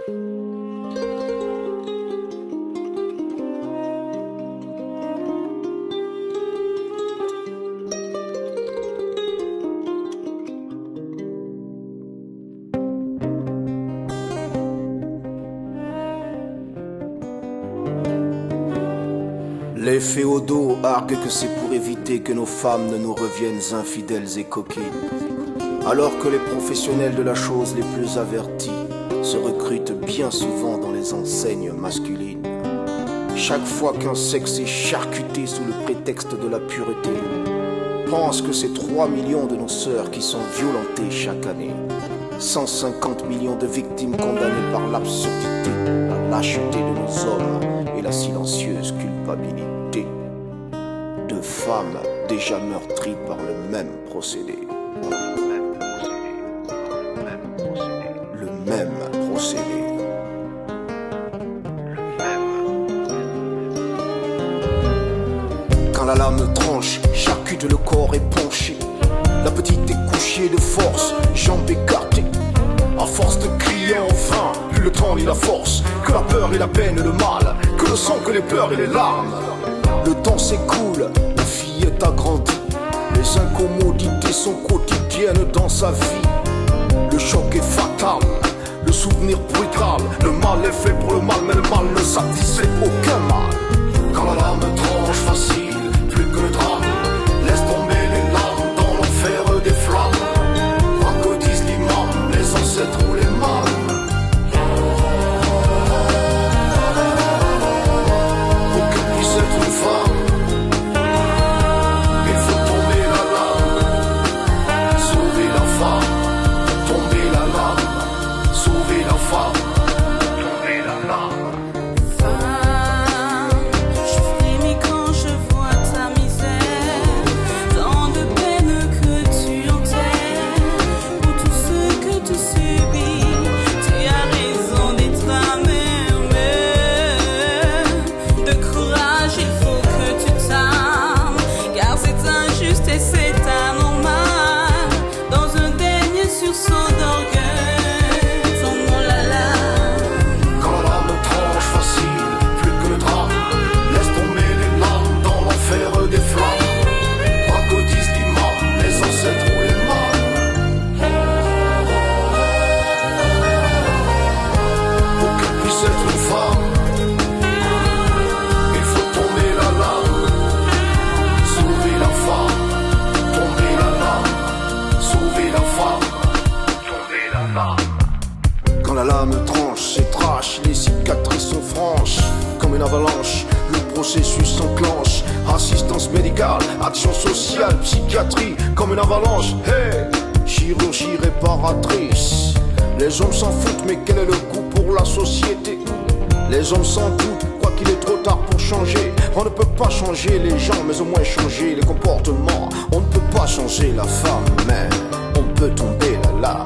Les féodaux arguent que c'est pour éviter que nos femmes ne nous reviennent infidèles et coquines, alors que les professionnels de la chose les plus avertis se recrutent bien souvent dans les enseignes masculines. Chaque fois qu'un sexe est charcuté sous le prétexte de la pureté, pense que c'est 3 millions de nos sœurs qui sont violentées chaque année, 150 millions de victimes condamnées par l'absurdité, la lâcheté de nos hommes et la silencieuse culpabilité de femmes déjà meurtries par le même procédé. Le même procédé. Quand la lame tranche, charcute le corps épanché. La petite est couchée de force, jambes écartées. À force de crier en vain, plus le temps ni la force. Que la peur et la peine et le mal, que le sang, que les pleurs et les larmes. Le temps s'écoule, la fillette a grandi. Les incommodités sont quotidiennes dans sa vie. Le choc est fatal, le souvenir brutal. Le mal est fait pour le mal, mais le mal ne satisfait aucun mal. Quand la lame tranche facile, plus que le drame, laisse tomber les larmes dans l'enfer des flammes. Quoi que disent l'imam, les ancêtres ou les mâles. Pour qu'elle puisse être une femme, il faut tomber la lame, sauver la femme. Tomber la lame, sauver la femme. Tomber la lame. Quand la lame tranche, c'est trash, les cicatrices sont franches. Comme une avalanche, le processus s'enclenche. Assistance médicale, action sociale, psychiatrie. Comme une avalanche, hey, chirurgie réparatrice. Les hommes s'en foutent, mais quel est le coût pour la société? Les hommes s'en doutent, quoi qu'il est trop tard pour changer. On ne peut pas changer les gens, mais au moins changer les comportements. On ne peut pas changer la femme, mais on peut tomber la lame.